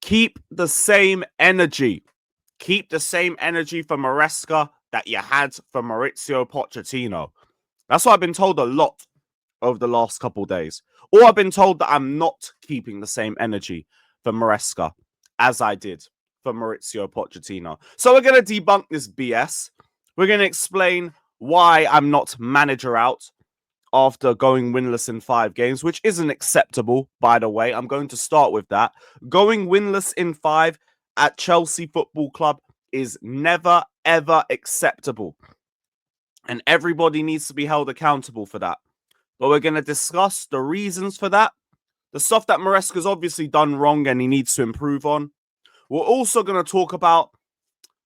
Keep the same energy. Keep the same energy for Maresca that you had for Maurizio Pochettino. That's what I've been told a lot over the last couple of days. Or I've been told that I'm not keeping the same energy for Maresca as I did for Maurizio Pochettino. So we're going to debunk this BS. We're going to explain why I'm not manager out after going winless in 5 games, which isn't acceptable, by the way. I'm going to start with that. Going winless in 5 at Chelsea Football Club is never, ever acceptable. And everybody needs to be held accountable for that. But we're going to discuss the reasons for that, the stuff that Maresca's obviously done wrong and he needs to improve on. We're also going to talk about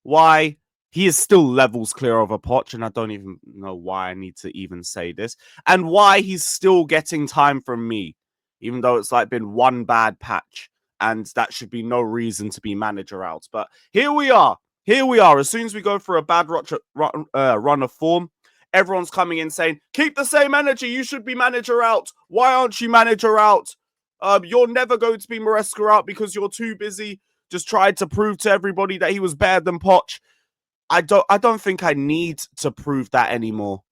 why he is still levels clear of a Poch, and I don't even know why I need to even say this, and why he's still getting time from me, even though it's like been one bad patch, and that should be no reason to be manager out. But here we are. Here we are. As soon as we go for a bad run of form, everyone's coming in saying, keep the same energy. You should be manager out. Why aren't you manager out? You're never going to be Maresca out because you're too busy. Just tried to prove to everybody that he was better than Poch. I don't think I need to prove that anymore.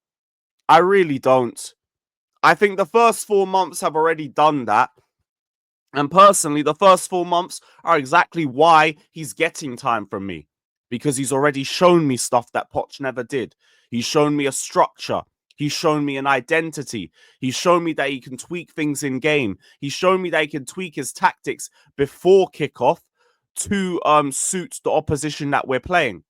I really don't. I think the first 4 months have already done that. And personally, the first 4 months are exactly why he's getting time from me. Because he's already shown me stuff that Poch never did. He's shown me a structure. He's shown me an identity. He's shown me that he can tweak things in game. He's shown me that he can tweak his tactics before kickoff to suit the opposition that we're playing.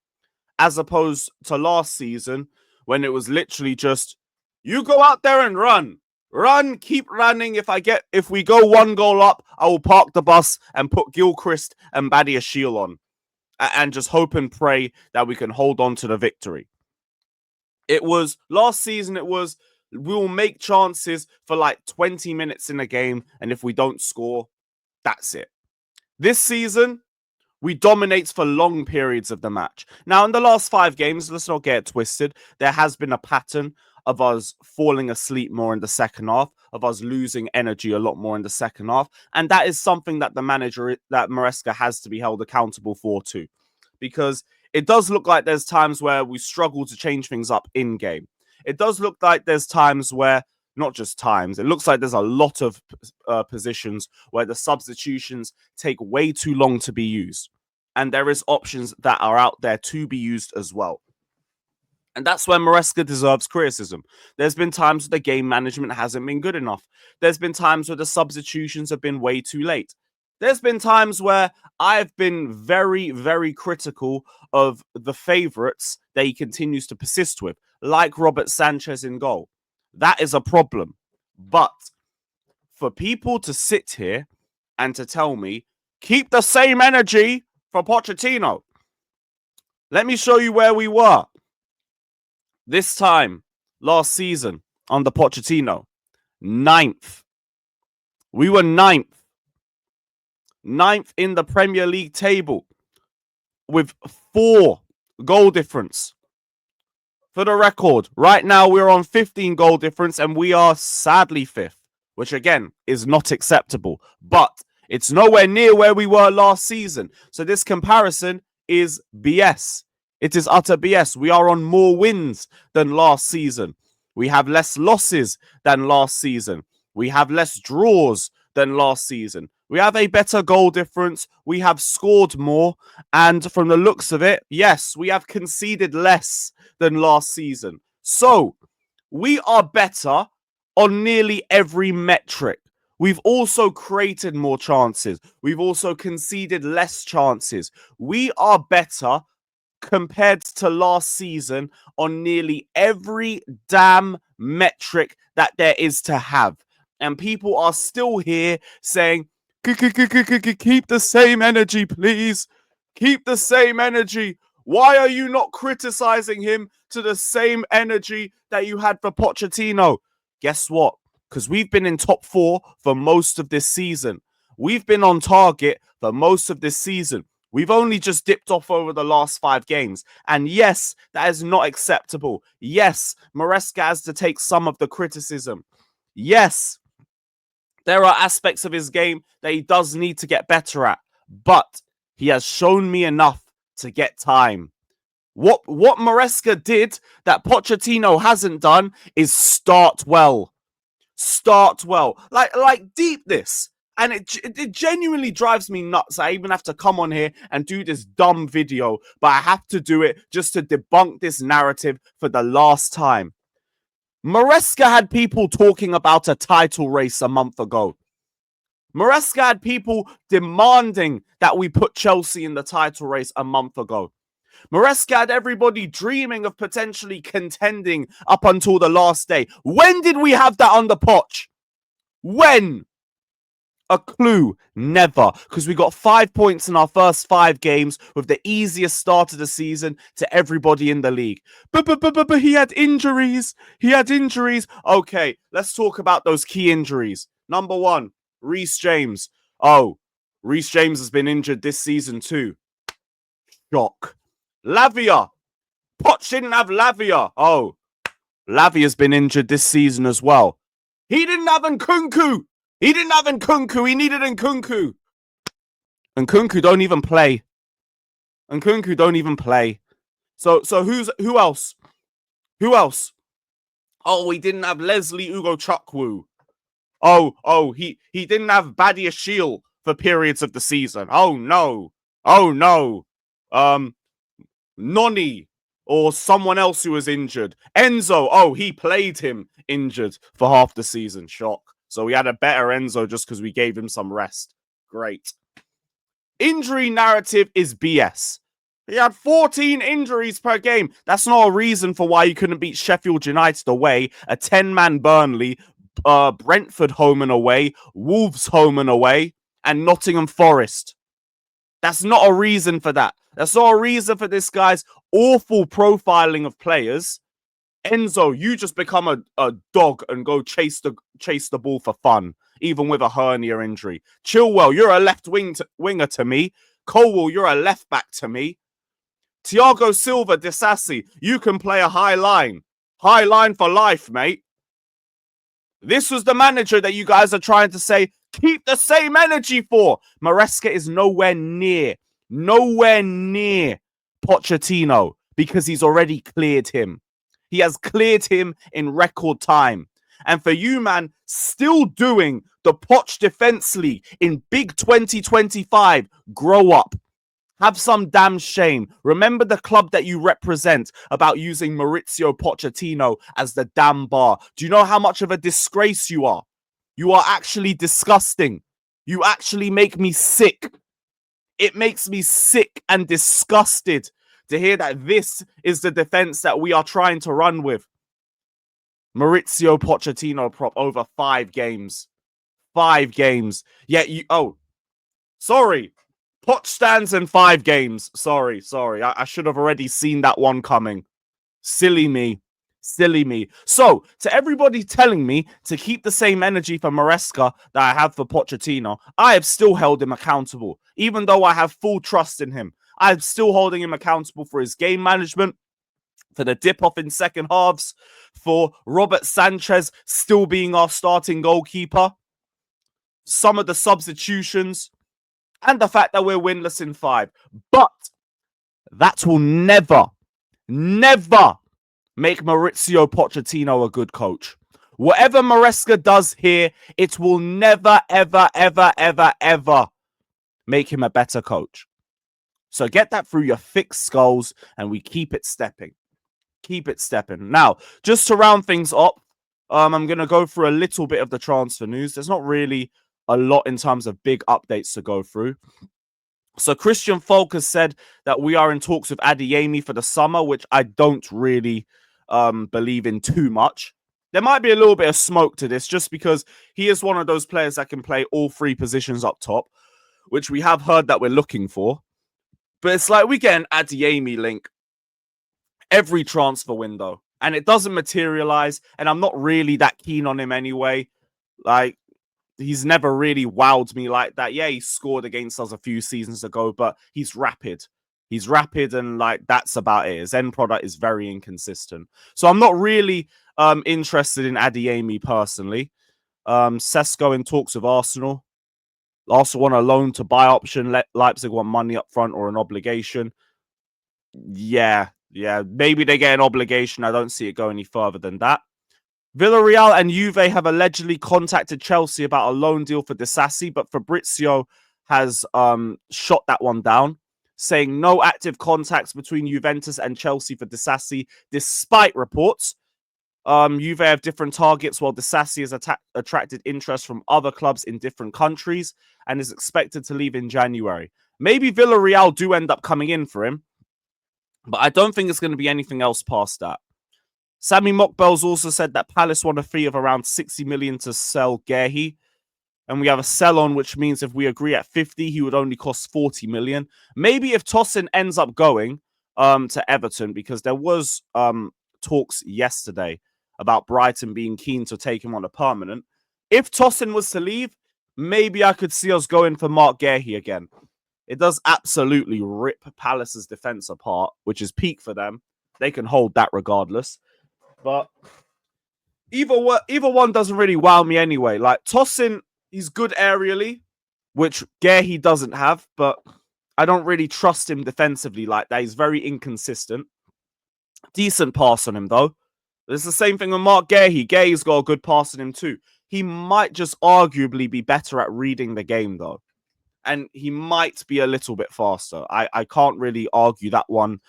As opposed to last season, when it was literally just, you go out there and run. Run, keep running. If we go 1 goal up, I will park the bus and put Gilchrist and Badiashile on. And just hope and pray that we can hold on to the victory. It was, last season, we'll make chances for like 20 minutes in a game, and if we don't score, that's it. This season, we dominate for long periods of the match. Now, in the last 5 games, let's not get it twisted, there has been a pattern of us falling asleep more in the second half, of us losing energy a lot more in the second half. And that is something that the manager, that Maresca, has to be held accountable for too. Because it does look like there's times where we struggle to change things up in game. It does look like there's times where, not just times, it looks like there's a lot of positions where the substitutions take way too long to be used. And there is options that are out there to be used as well. And that's where Maresca deserves criticism. There's been times where the game management hasn't been good enough. There's been times where the substitutions have been way too late. There's been times where I've been very, very critical of the favourites that he continues to persist with, like Robert Sanchez in goal. That is a problem. But for people to sit here and to tell me, keep the same energy for Pochettino. Let me show you where we were. This time, last season, under Pochettino, 9th. We were 9th. 9th in the Premier League table with 4 goal difference. For the record, right now we're on 15 goal difference and we are sadly 5th, which again is not acceptable. But it's nowhere near where we were last season. So this comparison is BS. It is utter BS. We are on more wins than last season. We have less losses than last season. We have less draws than last season. We have a better goal difference. We have scored more. And from the looks of it, yes, we have conceded less than last season. So we are better on nearly every metric. We've also created more chances. We've also conceded less chances. We are better compared to last season on nearly every damn metric that there is to have. And people are still here saying, keep the same energy, please. Keep the same energy. Why are you not criticizing him to the same energy that you had for Pochettino? Guess what? Because we've been in top 4 for most of this season. We've been on target for most of this season. We've only just dipped off over the last 5 games. And yes, that is not acceptable. Yes, Maresca has to take some of the criticism. Yes, there are aspects of his game that he does need to get better at. but he has shown me enough to get time. What Maresca did that Pochettino hasn't done is start well. Start well. Like deep this. And it genuinely drives me nuts. I even have to come on here and do this dumb video, but I have to do it just to debunk this narrative for the last time. Maresca had people talking about a title race a month ago. Maresca had people demanding that we put Chelsea in the title race a month ago. Maresca had everybody dreaming of potentially contending up until the last day. When did we have that under Poch? When? A clue. Never. Because we got 5 points in our first 5 games with the easiest start of the season to everybody in the league. But he had injuries. He had injuries. Okay, let's talk about those key injuries. Number 1, Reece James. Oh, Reece James has been injured this season too. Shock. Lavia. Poch didn't have Lavia. Oh, Lavia's been injured this season as well. He didn't have Nkunku. He didn't have Nkunku. He needed Nkunku. Nkunku don't even play. Nkunku don't even play. So who else? Who else? Oh, we didn't have Leslie Ugochukwu. Oh, he didn't have Badia Shield for periods of the season. Oh no. Oh no. Noni or someone else who was injured. Enzo. Oh, he played him injured for half the season. Shock. So we had a better Enzo just because we gave him some rest. Great. Injury narrative is BS. He had 14 injuries per game. That's not a reason for why you couldn't beat Sheffield United away, a 10-man Burnley, Brentford home and away, Wolves home and away, and Nottingham Forest. That's not a reason for that. That's not a reason for this guy's awful profiling of players. Enzo, you just become a dog and go chase the ball for fun, even with a hernia injury. Chilwell, you're a left winger to me. Colwell, you're a left back to me. Thiago Silva, Disasi, you can play a high line. High line for life, mate. This was the manager that you guys are trying to say, keep the same energy for. Maresca is nowhere near Pochettino because he's already cleared him. He has cleared him in record time. And for you, man, still doing the Poch Defense League in big 2025, grow up. Have some damn shame. Remember the club that you represent about using Maurizio Pochettino as the damn bar. Do you know how much of a disgrace you are? You are actually disgusting. You actually make me sick. It makes me sick and disgusted to hear that this is the defense that we are trying to run with. Maurizio Pochettino prop over 5 games. 5 games. Yeah, sorry. Poch stands in 5 games. Sorry. I should have already seen that one coming. Silly me. So, to everybody telling me to keep the same energy for Maresca that I have for Pochettino, I have still held him accountable. Even though I have full trust in him, I'm still holding him accountable for his game management, for the dip-off in second halves, for Robert Sanchez still being our starting goalkeeper, some of the substitutions, and the fact that we're winless in 5. But that will never make Maurizio Pochettino a good coach. Whatever Maresca does here, it will never, ever make him a better coach. So get that through your thick skulls and we keep it stepping. Now, just to round things up, I'm going to go through a little bit of the transfer news. There's not really a lot in terms of big updates to go through. So Christian Falk has said that we are in talks with Adeyemi for the summer, which I don't really believe in too much. There might be a little bit of smoke to this just because he is one of those players that can play all 3 positions up top, which we have heard that we're looking for. But it's like we get an Adeyemi link every transfer window and it doesn't materialize. And I'm not really that keen on him anyway. Like, he's never really wowed me like that. Yeah, he scored against us a few seasons ago, but he's rapid. And like that's about it. His end product is very inconsistent. So I'm not really interested in Adeyemi personally. Sesko in talks with Arsenal. Arsenal want a loan to buy option. Leipzig want money up front or an obligation. Yeah. Maybe they get an obligation. I don't see it go any further than that. Villarreal and Juve have allegedly contacted Chelsea about a loan deal for Disasi, but Fabrizio has shot that one down, saying no active contacts between Juventus and Chelsea for Disasi, despite reports. Juve have different targets, while Disasi has attracted interest from other clubs in different countries and is expected to leave in January. Maybe Villarreal do end up coming in for him, but I don't think it's going to be anything else past that. Sami Mokbel's also said that Palace want a fee of around 60 million to sell Gehi. And we have a sell-on, which means if we agree at 50, he would only cost 40 million. Maybe if Tosin ends up going to Everton, because there was talks yesterday about Brighton being keen to take him on a permanent. If Tosin was to leave, maybe I could see us going for Mark Gehi again. It does absolutely rip Palace's defense apart, which is peak for them. They can hold that regardless. But either one doesn't really wow me anyway. Like, Tosin, he's good aerially, which Gehi doesn't have, but I don't really trust him defensively like that. He's very inconsistent. Decent pass on him, though. It's the same thing with Mark Gehi. Gehi's got a good pass on him, too. He might just arguably be better at reading the game, though. And he might be a little bit faster. I can't really argue that one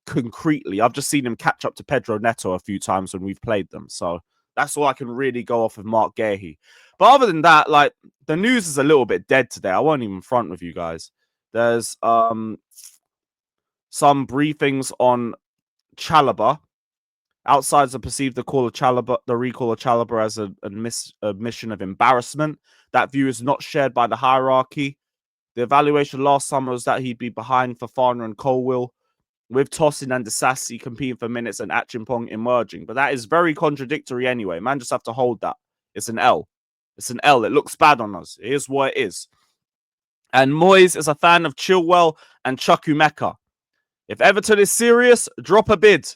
concretely. I've just seen him catch up to Pedro Neto a few times when we've played them. So that's all I can really go off of Mark Gehi. But other than that, like, the news is a little bit dead today. I won't even front with you guys. There's some briefings on Chalobah. Outsiders have perceived the recall of Chalobah as an admission of embarrassment. That view is not shared by the hierarchy. The evaluation last summer was that he'd be behind Fofana and Colwill, with Tosin and Disasi competing for minutes and Achimpong emerging. But that is very contradictory anyway. Man, just have to hold that. It's an L. It's an L. It looks bad on us. It is what it is. And Moyes is a fan of Chilwell and Chukwuemeka. If Everton is serious, drop a bid.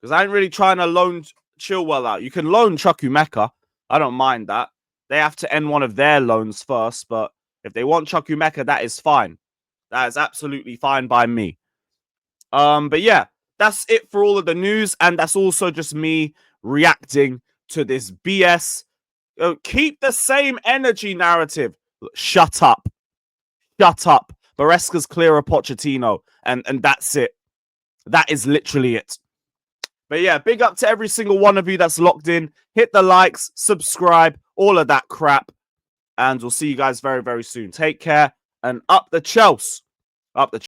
Because I ain't really trying to loan Chilwell out. You can loan Chukwuemeka. I don't mind that. They have to end one of their loans first. But if they want Chukwuemeka, that is fine. That is absolutely fine by me. But yeah, that's it for all of the news. And that's also just me reacting to this BS. Keep the same energy narrative. Shut up. Shut up. Maresca's clear of Pochettino. And that's it. That is literally it. But yeah, big up to every single one of you that's locked in. Hit the likes, subscribe, all of that crap. And we'll see you guys very, very soon. Take care and up the Chelsea. Up the